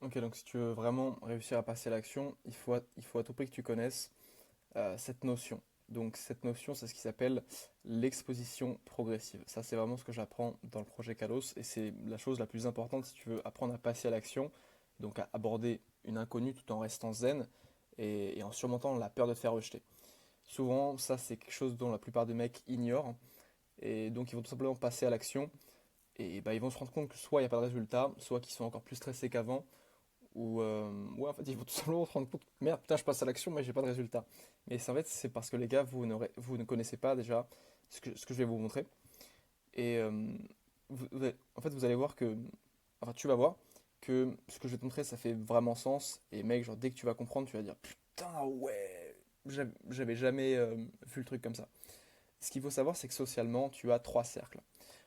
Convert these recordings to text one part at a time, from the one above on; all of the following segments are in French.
Ok, donc si tu veux vraiment réussir à passer à l'action, il faut à tout prix que tu connaisses cette notion. Donc cette notion, c'est ce qui s'appelle l'exposition progressive. Ça, c'est vraiment ce que j'apprends dans le projet Kalos et c'est la chose la plus importante si tu veux apprendre à passer à l'action, donc à aborder une inconnue tout en restant zen et en surmontant la peur de te faire rejeter. Souvent, ça, c'est quelque chose dont la plupart des mecs ignorent et donc ils vont tout simplement passer à l'action et bah, ils vont se rendre compte que soit il n'y a pas de résultat, soit qu'ils sont encore plus stressés qu'avant ou ouais, en fait, ils vont tout simplement se rendre compte, merde, putain, je passe à l'action, mais j'ai pas de résultat. Mais en fait, c'est parce que les gars, vous ne connaissez pas déjà ce que je vais vous montrer. Et en fait, vous allez voir que, enfin, tu vas voir que ce que je vais te montrer, ça fait vraiment sens. Et mec, genre, dès que tu vas comprendre, tu vas dire, putain, ouais, j'avais jamais vu le truc comme ça. Ce qu'il faut savoir, c'est que socialement, tu as trois cercles.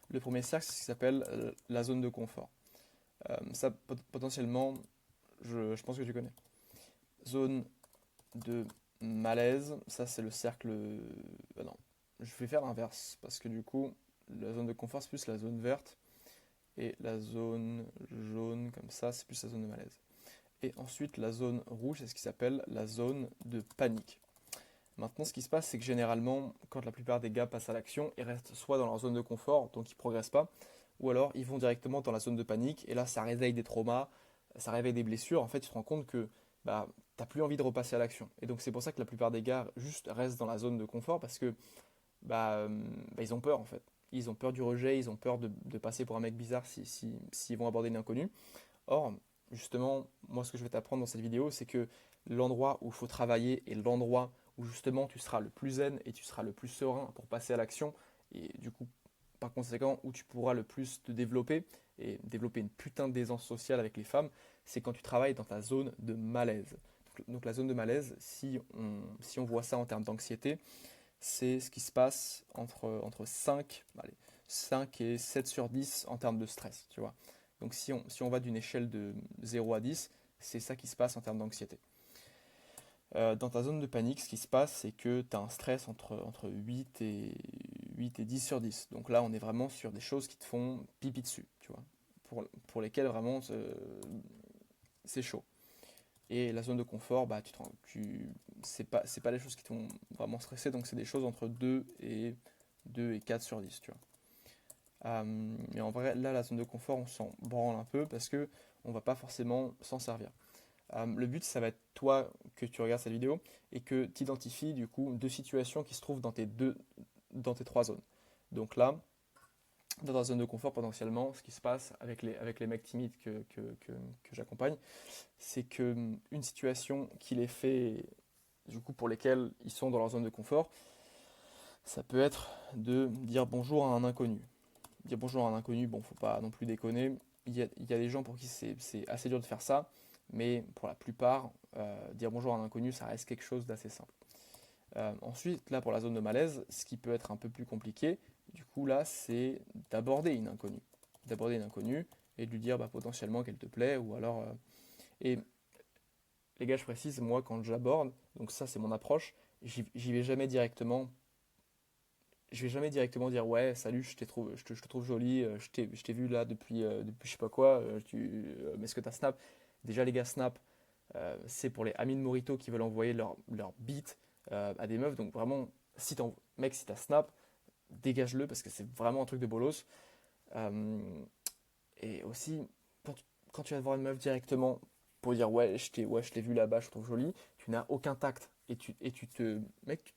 Le premier cercle, c'est ce qui s'appelle la zone de confort. Ça, potentiellement, je pense que tu connais. Zone de malaise, ça c'est le cercle. Ah non, je vais faire l'inverse parce que du coup, la zone de confort c'est plus la zone verte et la zone jaune comme ça c'est plus la zone de malaise. Et ensuite, la zone rouge c'est ce qui s'appelle la zone de panique. Maintenant, ce qui se passe, c'est que généralement, quand la plupart des gars passent à l'action, ils restent soit dans leur zone de confort, donc ils progressent pas, ou alors ils vont directement dans la zone de panique, et là, ça réveille des traumas, ça réveille des blessures. En fait, tu te rends compte que bah, t'as plus envie de repasser à l'action. Et donc, c'est pour ça que la plupart des gars juste restent dans la zone de confort, parce que ils ont peur, en fait. Ils ont peur du rejet, ils ont peur de passer pour un mec bizarre s'ils vont aborder une inconnue. Or, justement, moi, ce que je vais t'apprendre dans cette vidéo, c'est que l'endroit où il faut travailler et l'endroit où justement tu seras le plus zen et tu seras le plus serein pour passer à l'action, et du coup, par conséquent, où tu pourras le plus te développer et développer une putain d'aisance sociale avec les femmes, c'est quand tu travailles dans ta zone de malaise. Donc la zone de malaise, si on voit ça en termes d'anxiété, c'est ce qui se passe entre 5 et 7 sur 10 en termes de stress, tu vois. Donc si on va d'une échelle de 0 à 10, c'est ça qui se passe en termes d'anxiété. Dans ta zone de panique, ce qui se passe, c'est que tu as un stress entre 8 et 10 sur 10. Donc là, on est vraiment sur des choses qui te font pipi dessus, tu vois. Pour lesquelles vraiment c'est chaud. Et la zone de confort, bah, c'est pas les choses qui t'ont vraiment stressé, donc c'est des choses entre 2 et 4 sur 10, tu vois. Mais en vrai, là, la zone de confort, on s'en branle un peu parce que on va pas forcément s'en servir. Le but, ça va être toi que tu regardes cette vidéo et que tu identifies du coup deux situations qui se trouvent dans tes trois zones. Donc là, dans ta zone de confort, potentiellement, ce qui se passe avec les mecs timides que j'accompagne, c'est que une situation qui les fait, du coup, pour lesquelles ils sont dans leur zone de confort, ça peut être de dire bonjour à un inconnu. Dire bonjour à un inconnu, bon, faut pas non plus déconner. Il y a des gens pour qui c'est assez dur de faire ça, mais pour la plupart, dire bonjour à un inconnu, ça reste quelque chose d'assez simple. Ensuite, là, pour la zone de malaise, ce qui peut être un peu plus compliqué, du coup, là, c'est d'aborder une inconnue. D'aborder une inconnue et de lui dire bah, potentiellement qu'elle te plaît, ou alors. Et les gars, je précise, moi, quand j'aborde, donc ça, c'est mon approche, j'y vais jamais directement. Je vais jamais directement dire ouais, salut, je te trouve jolie, je t'ai vu là depuis je sais pas quoi, mais est-ce que t'as Snap? Déjà, les gars, Snap, c'est pour les amis de Morito qui veulent envoyer leur beat à des meufs. Donc vraiment, mec, si t'as Snap, dégage-le parce que c'est vraiment un truc de bolos. Euh, et aussi, quand tu vas voir une meuf directement pour dire ouais, je t'ai vu là-bas, je te trouve jolie, tu n'as aucun tact. Mec,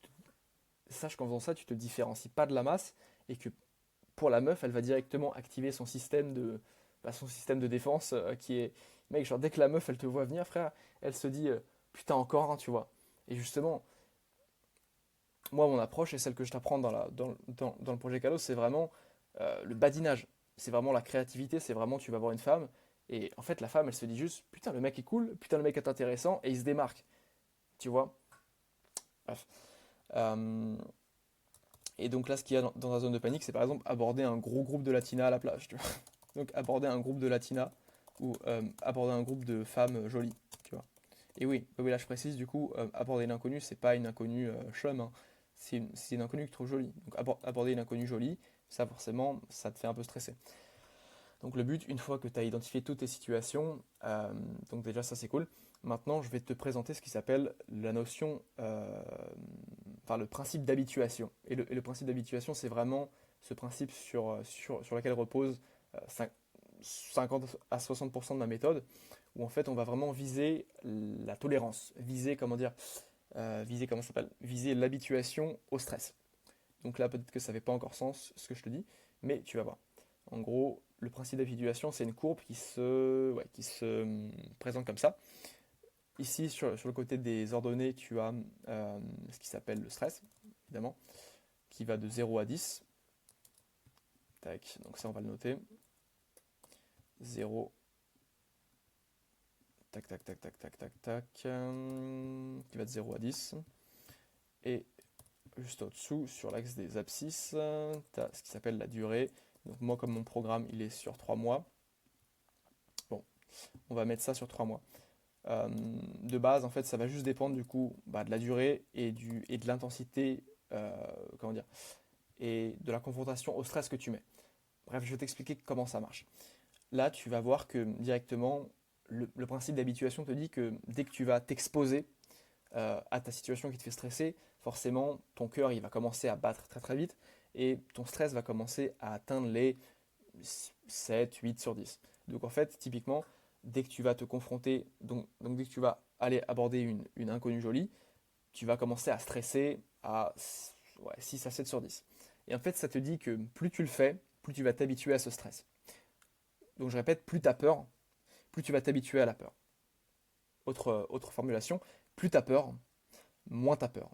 sache qu'en faisant ça, tu te différencies pas de la masse et que pour la meuf, elle va directement activer son système de défense qui est, mec, genre dès que la meuf, elle te voit venir, frère, elle se dit, putain, encore un, tu vois. Et justement, moi, mon approche et celle que je t'apprends dans le projet Kalos, c'est vraiment le badinage. C'est vraiment la créativité, c'est vraiment, tu vas voir une femme, et en fait, la femme, elle se dit juste, putain, le mec est cool, putain, le mec est intéressant, et il se démarque, tu vois. Bref. Euh, et donc là, ce qu'il y a dans la zone de panique, c'est par exemple aborder un gros groupe de latinas à la plage, tu vois. Donc aborder un groupe de latinas ou aborder un groupe de femmes jolies, tu vois. Et oui, oui, là je précise, du coup, aborder une inconnue, c'est pas une inconnue chum, hein. C'est une inconnue que tu trouves jolie. Donc aborder une inconnue jolie, ça forcément, ça te fait un peu stresser. Donc le but, une fois que tu as identifié toutes tes situations, donc déjà ça c'est cool. Maintenant, je vais te présenter ce qui s'appelle la notion, enfin le principe d'habituation. Et le principe d'habituation, c'est vraiment ce principe sur lequel repose 50 à 60% de ma méthode, où en fait on va vraiment viser la tolérance, viser comment dire, viser comment ça s'appelle, viser l'habituation au stress. Donc là, peut-être que ça ne fait pas encore sens ce que je te dis, mais tu vas voir. En gros, le principe d'habituation, c'est une courbe qui se présente comme ça. Ici, sur le côté des ordonnées, tu as ce qui s'appelle le stress, évidemment, qui va de 0 à 10. Tac, donc ça, on va le noter. 0, tac, tac, tac, tac, tac, tac, tac, qui va de 0 à 10. Et juste au-dessous, sur l'axe des abscisses, tu as ce qui s'appelle la durée. Donc moi, comme mon programme, il est sur 3 mois. Bon, on va mettre ça sur 3 mois. De base, en fait, ça va juste dépendre du coup de la durée et de l'intensité, comment dire, et de la confrontation au stress que tu mets. Bref, je vais t'expliquer comment ça marche. Là, tu vas voir que directement, le principe d'habituation te dit que dès que tu vas t'exposer à ta situation qui te fait stresser, forcément, ton cœur il va commencer à battre très très vite et ton stress va commencer à atteindre les 7, 8 sur 10. Donc en fait, typiquement, dès que tu vas te confronter, donc dès que tu vas aller aborder une inconnue jolie, tu vas commencer à stresser à 6 à 7 sur 10. Et en fait, ça te dit que plus tu le fais, plus tu vas t'habituer à ce stress. Donc je répète, plus tu as peur, plus tu vas t'habituer à la peur. Autre formulation, plus tu as peur, moins tu as peur.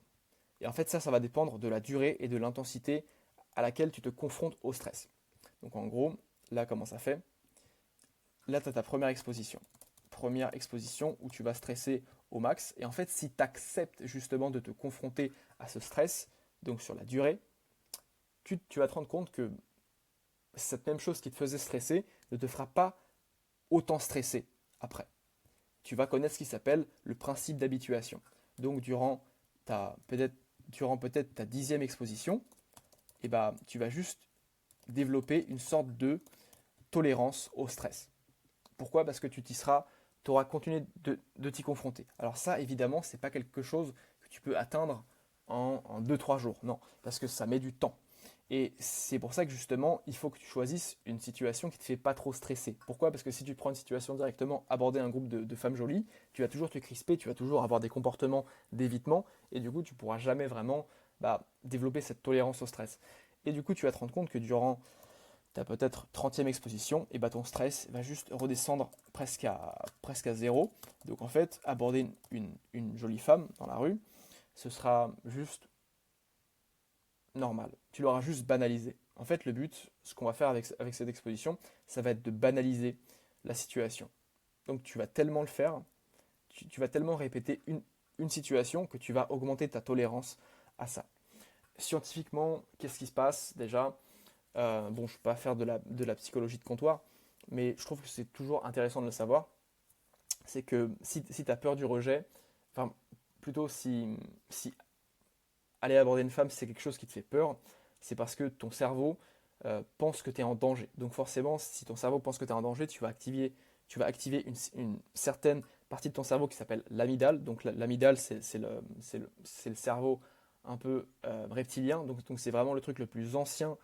Et en fait, ça va dépendre de la durée et de l'intensité à laquelle tu te confrontes au stress. Donc en gros, là, comment ça fait? Là, tu as ta première exposition. Première exposition où tu vas stresser au max. Et en fait, si tu acceptes justement de te confronter à ce stress, donc sur la durée, tu vas te rendre compte que cette même chose qui te faisait stresser ne te fera pas autant stresser après. Tu vas connaître ce qui s'appelle le principe d'habituation. Donc peut-être ta 10e exposition, et tu vas juste développer une sorte de tolérance au stress. Pourquoi? Parce que tu auras continué de t'y confronter. Alors ça, évidemment, ce n'est pas quelque chose que tu peux atteindre en 2-3 jours. Non, parce que ça met du temps. Et c'est pour ça que justement, il faut que tu choisisses une situation qui ne te fait pas trop stresser. Pourquoi? Parce que si tu prends une situation directement, aborder un groupe de femmes jolies, tu vas toujours te crisper, tu vas toujours avoir des comportements d'évitement, et du coup, tu ne pourras jamais vraiment développer cette tolérance au stress. Et du coup, tu vas te rendre compte que durant ta peut-être 30e exposition, et ton stress va juste redescendre presque à zéro. Donc en fait, aborder une jolie femme dans la rue, ce sera juste normal. Tu l'auras juste banalisé. En fait, le but, ce qu'on va faire avec cette exposition, ça va être de banaliser la situation. Donc tu vas tellement le faire, tu vas tellement répéter une situation que tu vas augmenter ta tolérance à ça. Scientifiquement, qu'est-ce qui se passe déjà? Bon, je ne vais pas faire de la psychologie de comptoir, mais je trouve que c'est toujours intéressant de le savoir. C'est que si tu as peur du rejet, enfin plutôt si aller aborder une femme, c'est quelque chose qui te fait peur, c'est parce que ton cerveau pense que tu es en danger. Donc forcément, si ton cerveau pense que tu es en danger, tu vas activer une certaine partie de ton cerveau qui s'appelle l'amygdale. Donc l'amygdale, c'est le cerveau un peu reptilien. Donc c'est vraiment le truc le plus ancien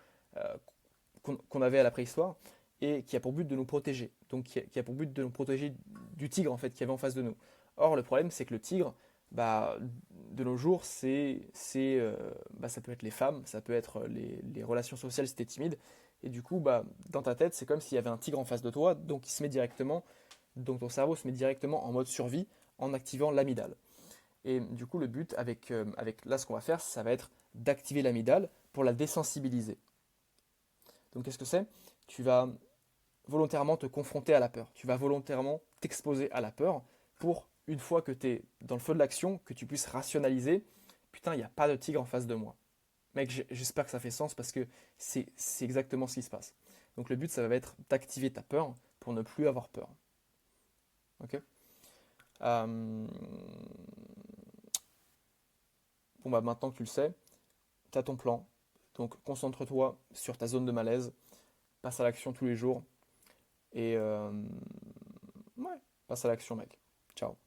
qu'on avait à la préhistoire et qui a pour but de nous protéger. Donc qui a pour but de nous protéger du tigre en fait qu'il y avait en face de nous. Or le problème c'est que le tigre, de nos jours, ça peut être les femmes, ça peut être les relations sociales si tu es timide. Et du coup, dans ta tête, c'est comme s'il y avait un tigre en face de toi, donc ton cerveau se met directement en mode survie en activant l'amygdale. Et du coup, le but avec là, ce qu'on va faire, ça va être d'activer l'amygdale pour la désensibiliser. Donc, qu'est-ce que c'est? Tu vas volontairement te confronter à la peur. Tu vas volontairement t'exposer à la peur pour, une fois que tu es dans le feu de l'action, que tu puisses rationaliser, putain, il n'y a pas de tigre en face de moi. Mec, j'espère que ça fait sens parce que c'est exactement ce qui se passe. Donc le but, ça va être d'activer ta peur pour ne plus avoir peur. Ok. Bon, maintenant que tu le sais, tu as ton plan. Donc concentre-toi sur ta zone de malaise, passe à l'action tous les jours. Et ouais, passe à l'action, mec. Ciao.